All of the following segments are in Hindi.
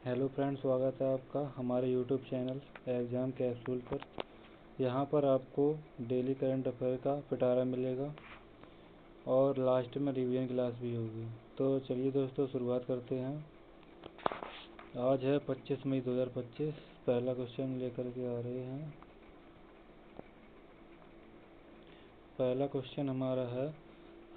हेलो फ्रेंड्स, स्वागत है आपका हमारे यूट्यूब चैनल एग्ज़ाम कैप्सूल पर। यहाँ पर आपको डेली करंट अफेयर का पिटारा मिलेगा और लास्ट में रिवीजन क्लास भी होगी। तो चलिए दोस्तों, शुरुआत करते हैं। आज है 25 मई 2025। पहला क्वेश्चन लेकर के आ रहे हैं। पहला क्वेश्चन हमारा है,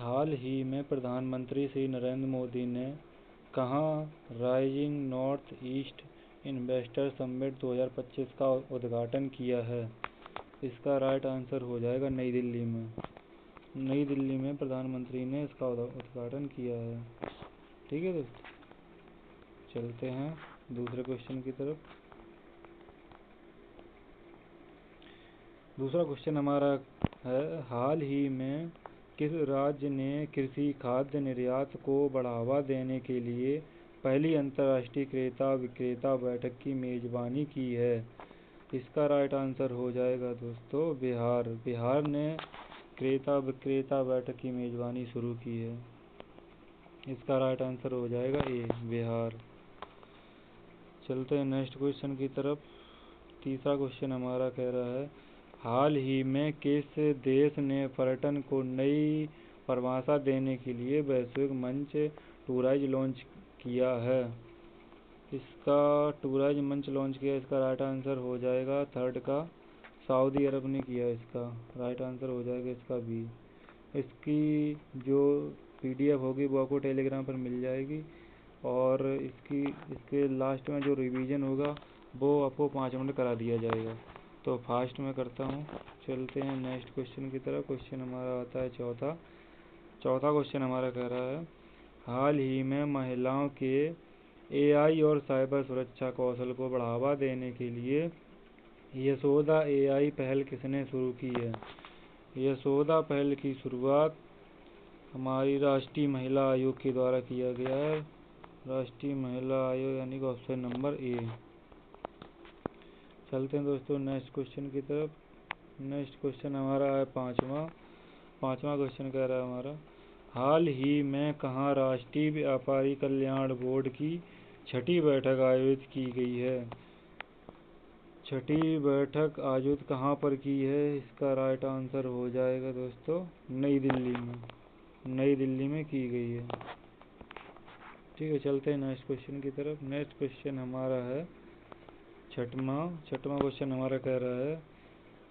हाल ही में प्रधानमंत्री श्री नरेंद्र मोदी ने कहाँ rising north east investor summit 2025 का उद्घाटन किया है? इसका राइट आंसर हो जाएगा नई दिल्ली में। नई दिल्ली में प्रधानमंत्री ने इसका उद्घाटन किया है। ठीक है दोस्तों, चलते हैं दूसरे क्वेश्चन की तरफ। दूसरा क्वेश्चन हमारा है, हाल ही में किस राज्य ने कृषि खाद्य निर्यात को बढ़ावा देने के लिए पहली अंतर्राष्ट्रीय क्रेता विक्रेता बैठक की मेजबानी की है? इसका राइट आंसर हो जाएगा दोस्तों बिहार। बिहार ने क्रेता विक्रेता बैठक की मेजबानी शुरू की है। इसका राइट आंसर हो जाएगा ए, बिहार। चलते हैं नेक्स्ट क्वेश्चन की तरफ। तीसरा क्वेश्चन हमारा कह रहा है, हाल ही में किस देश ने पर्यटन को नई परिभाषा देने के लिए वैश्विक मंच टूराइज लॉन्च किया है? इसका टूराइज मंच लॉन्च किया, इसका राइट आंसर हो जाएगा थर्ड का, सऊदी अरब ने किया। इसका राइट आंसर हो जाएगा इसका बी। इसकी जो PDF होगी वो आपको टेलीग्राम पर मिल जाएगी और इसके लास्ट में जो रिवीजन होगा वो आपको 5 मिनट करा दिया जाएगा। तो फास्ट में करता हूँ। चलते हैं नेक्स्ट क्वेश्चन की तरफ। क्वेश्चन हमारा आता है चौथा क्वेश्चन हमारा कह रहा है, हाल ही में महिलाओं के AI और साइबर सुरक्षा कौशल को बढ़ावा देने के लिए यशोदा AI पहल किसने शुरू की है? यशोदा पहल की शुरुआत हमारी राष्ट्रीय महिला आयोग के द्वारा किया गया है। राष्ट्रीय महिला आयोग यानी कि ऑप्शन नंबर ए। चलते हैं दोस्तों नेक्स्ट क्वेश्चन की तरफ। नेक्स्ट क्वेश्चन हमारा है पाँचवा क्वेश्चन कह रहा है हमारा, हाल ही में कहाँ राष्ट्रीय व्यापारी कल्याण बोर्ड की 6ठी बैठक आयोजित की गई है? 6ठी बैठक आयोजित कहाँ पर की है? इसका राइट आंसर हो जाएगा दोस्तों नई दिल्ली में। नई दिल्ली में की गई है। ठीक है, चलते हैं नेक्स्ट क्वेश्चन की तरफ। नेक्स्ट क्वेश्चन हमारा है छठवां क्वेश्चन हमारा कह रहा है,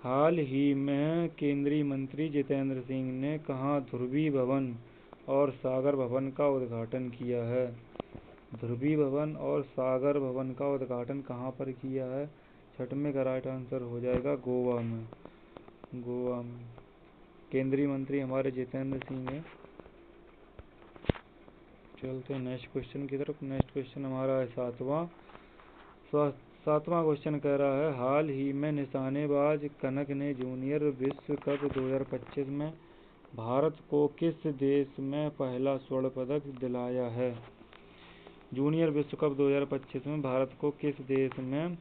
हाल ही में केंद्रीय मंत्री जितेंद्र सिंह ने कहाँ ध्रुवी भवन और सागर भवन का उद्घाटन किया है? ध्रुवी भवन और सागर भवन का उद्घाटन कहाँ पर किया है? छठवें का राइट आंसर हो जाएगा गोवा में। गोवा में केंद्रीय मंत्री हमारे जितेंद्र सिंह हैं। चलते हैं नेक्स्ट क्वेश्चन की तरफ। नेक्स्ट क्वेश्चन हमारा है सातवां क्वेश्चन कह रहा है, हाल ही में निशानेबाज कनक ने जूनियर विश्व कप 2025 में भारत को किस देश में पहला स्वर्ण पदक दिलाया है? जूनियर विश्व कप 2025 में भारत को किस देश में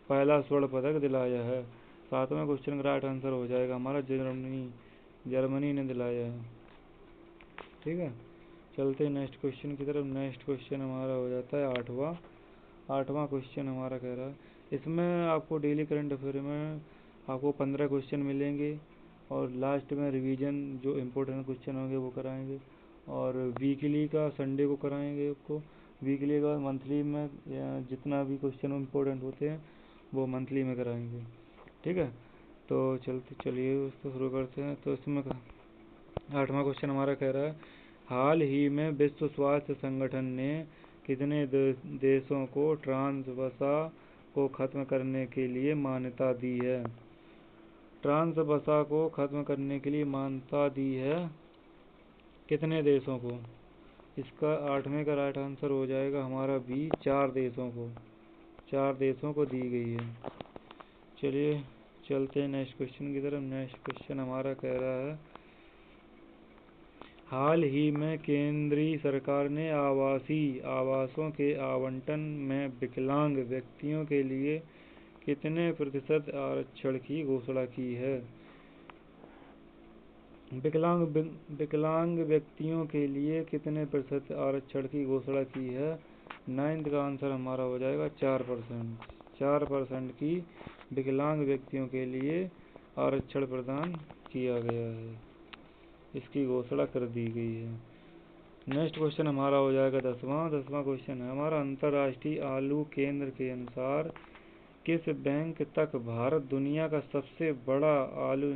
पहला स्वर्ण पदक दिलाया है? सातवें क्वेश्चन का राइट आंसर हो जाएगा हमारा जर्मनी ने दिलाया है। ठीक है, चलते हैं नेक्स्ट क्वेश्चन की तरफ। नेक्स्ट क्वेश्चन हमारा हो जाता है आठवां क्वेश्चन हमारा कह रहा है, इसमें आपको डेली करंट अफेयर में आपको 15 क्वेश्चन मिलेंगे और लास्ट में रिवीजन जो इम्पोर्टेंट क्वेश्चन होंगे वो कराएंगे और वीकली का संडे को कराएंगे आपको। वीकली का मंथली में जितना भी क्वेश्चन इम्पोर्टेंट होते हैं वो मंथली में कराएंगे। ठीक है, तो चलिए उसको शुरू करते हैं। तो इसमें 8वां क्वेश्चन हमारा कह रहा है, हाल ही में विश्व स्वास्थ्य संगठन ने कितने देशों को ट्रांस वसा को खत्म करने के लिए मान्यता दी है? ट्रांस वसा को खत्म करने के लिए मान्यता दी है कितने देशों को? इसका 8वें का राइट आंसर हो जाएगा हमारा बी, 4 देशों को। 4 देशों को दी गई है। चलिए चलते हैं नेक्स्ट क्वेश्चन की तरफ। नेक्स्ट क्वेश्चन हमारा कह रहा है, हाल ही में केंद्रीय सरकार ने आवासों के आवंटन में विकलांग व्यक्तियों के लिए कितने प्रतिशत आरक्षण की घोषणा की है? विकलांग व्यक्तियों के लिए कितने प्रतिशत आरक्षण की घोषणा की है? नाइन्थ का आंसर हमारा हो जाएगा 4%। 4% की विकलांग व्यक्तियों के लिए आरक्षण प्रदान किया गया है, इसकी घोषणा कर दी गई है। नेक्स्ट क्वेश्चन हमारा हो जाएगा 10वां क्वेश्चन है हमारा, अंतर्राष्ट्रीय आलू केंद्र के अनुसार किस बैंक तक भारत दुनिया का सबसे बड़ा आलू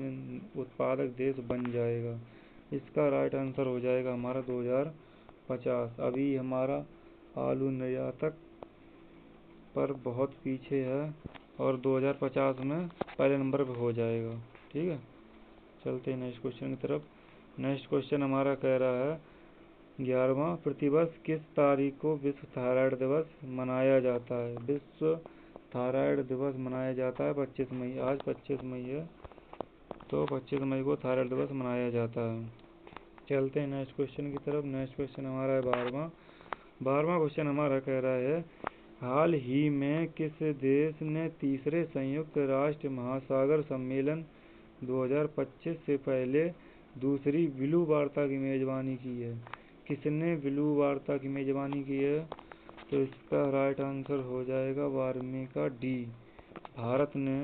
उत्पादक देश बन जाएगा? इसका राइट आंसर हो जाएगा हमारा 2050। अभी हमारा आलू निर्यातक पर बहुत पीछे है और 2050 में पहले नंबर पर हो जाएगा। ठीक है, चलते हैं नेक्स्ट क्वेश्चन की तरफ। नेक्स्ट क्वेश्चन हमारा कह रहा है 11वां, प्रतिवर्ष किस तारीख को विश्व थायराइड दिवस मनाया जाता है? विश्व थायराइड दिवस मनाया जाता है 25 मई। आज 25 मई है, तो 25 मई को थायराइड दिवस मनाया जाता है। चलते हैं नेक्स्ट क्वेश्चन की तरफ। नेक्स्ट क्वेश्चन हमारा है 12वां क्वेश्चन हमारा कह रहा है, हाल ही में किस देश ने तीसरे संयुक्त राष्ट्र महासागर सम्मेलन 2025 से पहले दूसरी ब्लू वार्ता की मेजबानी की है? किसने ब्लू वार्ता की मेजबानी की है? तो इसका राइट आंसर हो जाएगा 12वें का डी, भारत ने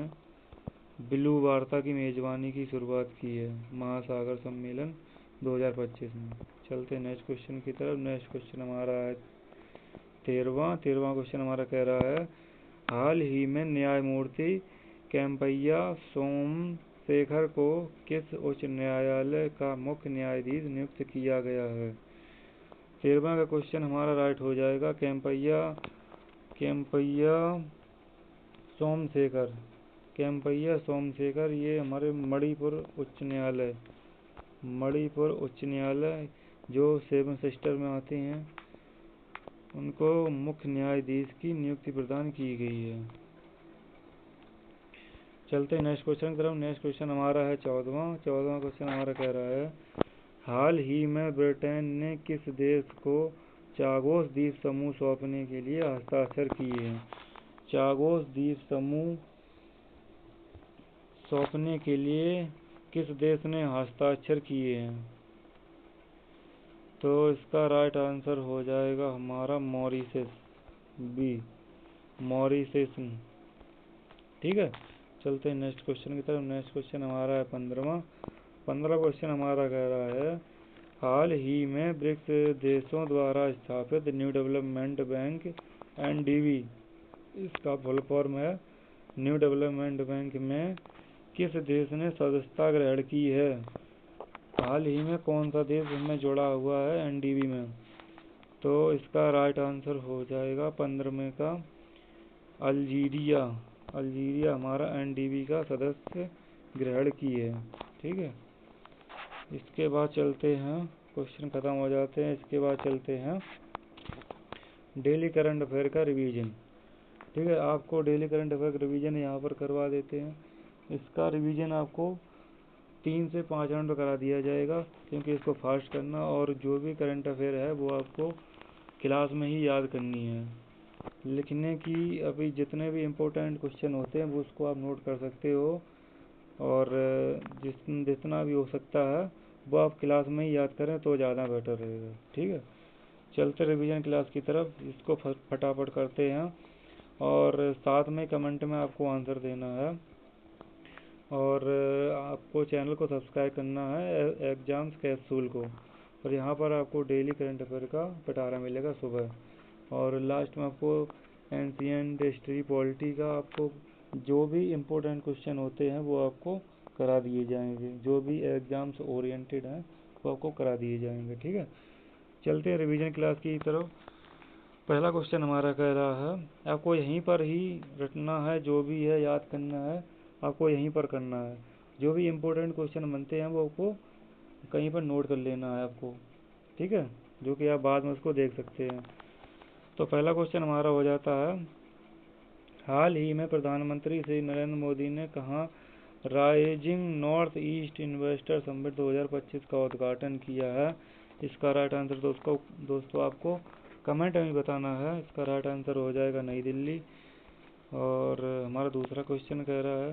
ब्लू वार्ता की मेजबानी की शुरुआत की है महासागर सम्मेलन 2025 में। चलते हैं नेक्स्ट क्वेश्चन की तरफ। नेक्स्ट क्वेश्चन हमारा है 13वां क्वेश्चन हमारा कह रहा है, हाल ही में न्यायमूर्ति कैंपैया सोमशेखर को किस उच्च न्यायालय का मुख्य न्यायाधीश नियुक्त किया गया है? 13वां का क्वेश्चन हमारा राइट हो जाएगा कैंपैया सोमशेखर। ये हमारे मणिपुर उच्च न्यायालय जो 7 सिस्टर में आते हैं, उनको मुख्य न्यायाधीश की नियुक्ति प्रदान की गई है। चलते हैं नेक्स्ट क्वेश्चन की तरफ। नेक्स्ट क्वेश्चन हमारा है 14वां क्वेश्चन हमारा कह रहा है, हाल ही में ब्रिटेन ने किस देश को चागोस द्वीप समूह सौंपने के लिए हस्ताक्षर किए हैं? चागोस द्वीप समूह सौंपने के लिए किस देश ने हस्ताक्षर किए हैं? तो इसका राइट आंसर हो जाएगा हमारा मॉरिशस, बी, मॉरिशस। ठीक है, चलते हैं नेक्स्ट क्वेश्चन की तरफ। नेक्स्ट क्वेश्चन हमारा है 15वां क्वेश्चन हमारा कह रहा है, हाल ही में ब्रिक्स देशों द्वारा स्थापित न्यू डेवलपमेंट बैंक NDB, इसका फुल फॉर्म है न्यू डेवलपमेंट बैंक, में किस देश ने सदस्यता ग्रहण की है? हाल ही में कौन सा देश इसमें जुड़ा हुआ है NDB में? तो इसका राइट आंसर हो जाएगा 15वें का अल्जीरिया हमारा NDB का सदस्य ग्रहण की है। ठीक है, इसके बाद चलते हैं, क्वेश्चन खत्म हो जाते हैं। इसके बाद चलते हैं डेली करंट अफेयर का रिवीजन। ठीक है, आपको डेली करंट अफेयर का रिवीजन यहाँ पर करवा देते हैं। इसका रिवीजन आपको 3 से 5 मिनट करा दिया जाएगा, क्योंकि इसको फास्ट करना, और जो भी करंट अफेयर है वो आपको क्लास में ही याद करनी है। लिखने की अभी जितने भी इम्पोर्टेंट क्वेश्चन होते हैं वो उसको आप नोट कर सकते हो, और जितना भी हो सकता है वो आप क्लास में ही याद करें तो ज़्यादा बेटर रहेगा। ठीक है, चलते रिवीजन क्लास की तरफ, इसको फटाफट करते हैं, और साथ में कमेंट में आपको आंसर देना है, और आपको चैनल को सब्सक्राइब करना है एग्जाम्स कैप्सूल को, और यहाँ पर आपको डेली करंट अफेयर का पिटारा मिलेगा सुबह, और लास्ट में आपको एंशिएंट हिस्ट्री पॉलिटी का आपको जो भी इम्पोर्टेंट क्वेश्चन होते हैं वो आपको करा दिए जाएंगे, जो भी एग्जाम्स ओरिएंटेड हैं वो आपको करा दिए जाएंगे। ठीक है, चलते हैं रिवीजन क्लास की तरफ। पहला क्वेश्चन हमारा कह रहा है, आपको यहीं पर ही रटना है, जो भी है याद करना है आपको यहीं पर करना है, जो भी इम्पोर्टेंट क्वेश्चन बनते हैं वो आपको कहीं पर नोट कर लेना है आपको। ठीक है, जो कि आप बाद में उसको देख सकते हैं। तो पहला क्वेश्चन हमारा हो जाता है, हाल ही में प्रधानमंत्री श्री नरेंद्र मोदी ने कहाँ rising north east investor summit 2025 का उद्घाटन किया है? इसका राइट आंसर दोस्तों आपको कमेंट में बताना है। इसका राइट आंसर हो जाएगा नई दिल्ली। और हमारा दूसरा क्वेश्चन कह रहा है,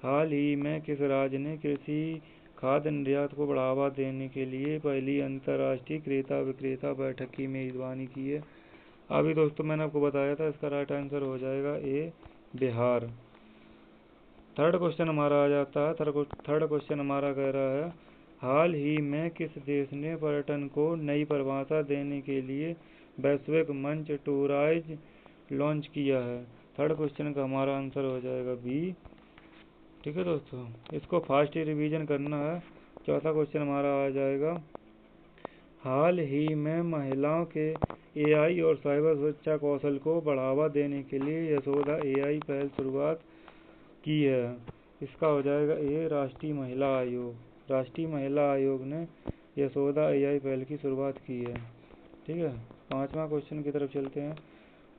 हाल ही में किस राज्य ने कृषि खाद्य निर्यात को बढ़ावा देने के लिए पहली अंतर्राष्ट्रीय क्रेता विक्रेता बैठक की मेजबानी की है? अभी दोस्तों मैंने आपको बताया था, इसका राइट आंसर हो जाएगा ए, बिहार। थर्ड क्वेश्चन हमारा आ जाता है। थर्ड क्वेश्चन हमारा कह रहा है, हाल ही में किस देश ने पर्यटन को नई परिभाषा देने के लिए वैश्विक मंच टूराइज लॉन्च किया है? थर्ड क्वेश्चन का हमारा आंसर हो जाएगा बी। ठीक है दोस्तों, इसको फास्ट रिवीजन करना है। चौथा क्वेश्चन हमारा आ जाएगा, हाल ही में महिलाओं के एआई और साइबर सुरक्षा कौशल को बढ़ावा देने के लिए यशोदा एआई पहल शुरुआत की है। इसका हो जाएगा ए, राष्ट्रीय महिला आयोग। राष्ट्रीय महिला आयोग ने यशोदा एआई पहल की शुरुआत की है। ठीक है, पांचवा क्वेश्चन की तरफ चलते हैं।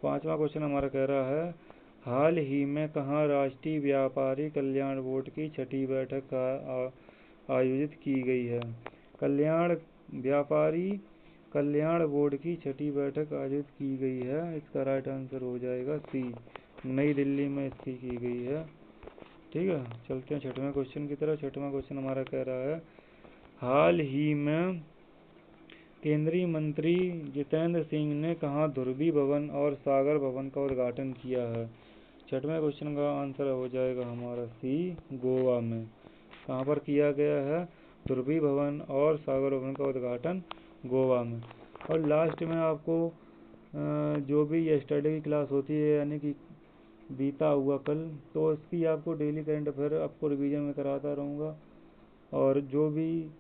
पांचवा क्वेश्चन हमारा कह रहा है, हाल ही में कहाँ राष्ट्रीय व्यापारी कल्याण बोर्ड की छठी बैठक आयोजित की गई है? व्यापारी कल्याण बोर्ड की छठी बैठक आयोजित की गई है। इसका राइट आंसर हो जाएगा सी, नई दिल्ली में इसकी की गई है। ठीक है, चलते हैं छठवें क्वेश्चन की तरफ। छठवां क्वेश्चन हमारा कह रहा है, हाल ही में केंद्रीय मंत्री जितेंद्र सिंह ने कहाँ ध्रुवी भवन और सागर भवन का उद्घाटन किया है? छठवें क्वेश्चन का आंसर हो जाएगा हमारा सी, गोवा में। कहाँ पर किया गया है? ध्रुवी भवन और सागर भवन का उद्घाटन गोवा में। और लास्ट में आपको जो भी यस्टरडे की क्लास होती है, यानी कि बीता हुआ कल, तो इसकी आपको डेली करंट अफेयर आपको रिवीजन में कराता रहूँगा। और जो भी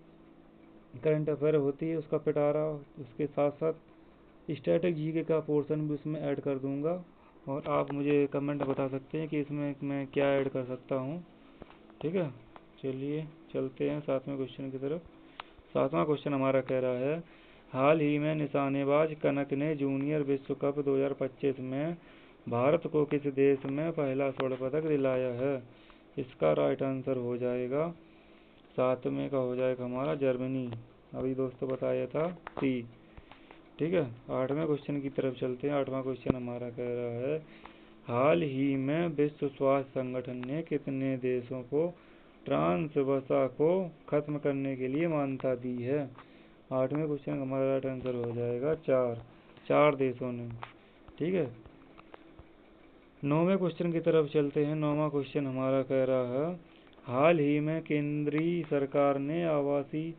करंट अफेयर होती है उसका पिटारा, उसके साथ साथ स्टैटिक जीके का पोर्शन भी उसमें ऐड कर दूंगा। और आप मुझे कमेंट बता सकते हैं कि इसमें मैं क्या ऐड कर सकता हूँ। ठीक है, चलिए चलते हैं सातवें क्वेश्चन की तरफ। सातवां क्वेश्चन हमारा कह रहा है, हाल ही में निशानेबाज कनक ने जूनियर विश्व कप 2025 में भारत को किस देश में पहला स्वर्ण पदक दिलाया है? इसका राइट आंसर हो जाएगा, सातवें का हो जाएगा हमारा जर्मनी। अभी दोस्तों बताया था सी। ठीक है, आठवें क्वेश्चन की तरफ चलते हैं। आठवां क्वेश्चन हमारा कह रहा है, हाल ही में विश्व स्वास्थ्य संगठन ने कितने देशों को ट्रांस वसा को खत्म करने के लिए मान्यता दी है? आठवें क्वेश्चन का हमारा राइट आंसर हो जाएगा चार देशों ने। ठीक है, नौवें क्वेश्चन की तरफ चलते हैं। नौवां क्वेश्चन हमारा कह रहा है, हाल ही में केंद्रीय सरकार ने आवासीय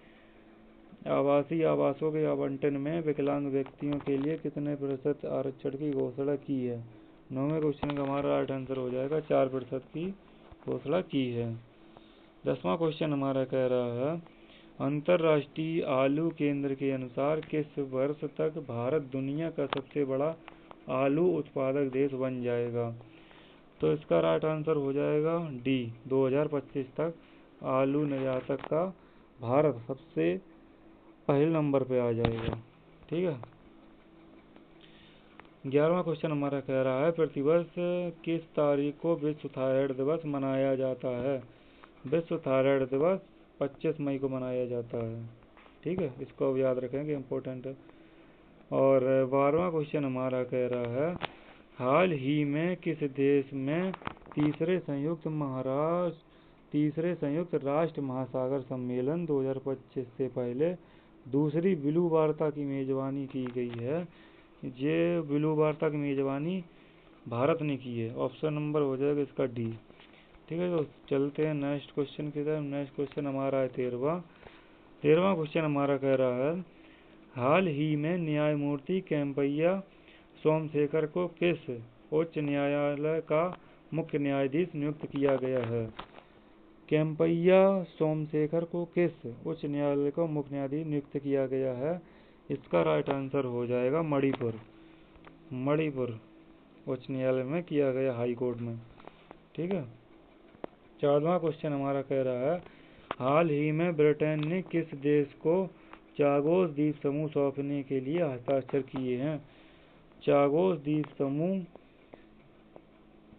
आवासों के आवंटन में विकलांग व्यक्तियों के लिए कितने प्रतिशत आरक्षण की घोषणा की है? नौवें क्वेश्चन का हमारा राइट आंसर हो जाएगा 4% की घोषणा की है। 10वां क्वेश्चन हमारा कह रहा है, अंतर्राष्ट्रीय आलू केंद्र के अनुसार किस वर्ष तक भारत दुनिया का सबसे बड़ा आलू उत्पादक देश बन जाएगा? तो इसका राइट आंसर हो जाएगा डी, 2025 तक आलू निर्यातक का भारत सबसे पहले नंबर पे आ जाएगा। ठीक है, 11वां क्वेश्चन हमारा कह रहा है, प्रतिवर्ष किस तारीख को विश्व थायराइड दिवस मनाया जाता है? विश्व थायराइड दिवस 25 मई को मनाया जाता है। ठीक है, इसको अब याद रखेंगे, इम्पोर्टेंट है। और 12वां क्वेश्चन हमारा कह रहा है, हाल ही में किस देश में तीसरे संयुक्त राष्ट्र महासागर सम्मेलन 2025 से पहले दूसरी ब्लू वार्ता की मेजबानी की गई है? ये ब्लू वार्ता की मेजबानी भारत ने की है। ऑप्शन नंबर हो जाएगा इसका डी। ठीक है, तो चलते हैं नेक्स्ट क्वेश्चन की तरफ। नेक्स्ट क्वेश्चन हमारा है 13वां क्वेश्चन हमारा कह रहा है, हाल ही में न्यायमूर्ति केम्पैया सोमशेखर को किस उच्च न्यायालय का मुख्य न्यायाधीश नियुक्त किया गया है? केम्पैया सोमशेखर को किस उच्च न्यायालय का मुख्य न्यायाधीश नियुक्त किया गया है? इसका राइट आंसर हो जाएगा मणिपुर उच्च न्यायालय में किया गया, हाई कोर्ट में। ठीक है, 14वां क्वेश्चन हमारा कह रहा है, हाल ही में ब्रिटेन ने किस देश को चागोस द्वीप समूह सौंपने के लिए हस्ताक्षर किए हैं? चागोस द्वीप समूह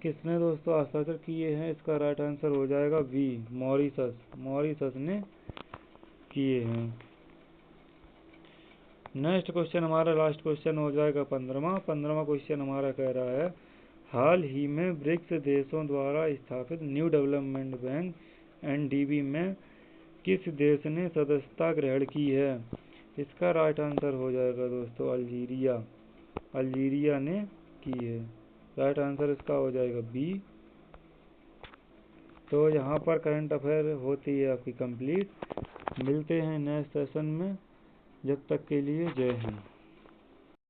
किसने दोस्तों हस्ताक्षर किए हैं? इसका राइट आंसर हो जाएगा बी, मॉरिशस ने किए हैं। नेक्स्ट क्वेश्चन हमारा लास्ट क्वेश्चन हो जाएगा 15वां क्वेश्चन हमारा कह रहा है, हाल ही में ब्रिक्स देशों द्वारा स्थापित न्यू डेवलपमेंट बैंक NDB में किस देश ने सदस्यता ग्रहण की है? इसका राइट आंसर हो जाएगा दोस्तों अल्जीरिया ने की है। राइट आंसर इसका हो जाएगा बी। तो यहाँ पर करंट अफेयर होती है आपकी कंप्लीट। मिलते हैं नेक्स्ट सेशन में, जब तक के लिए जय हिंद।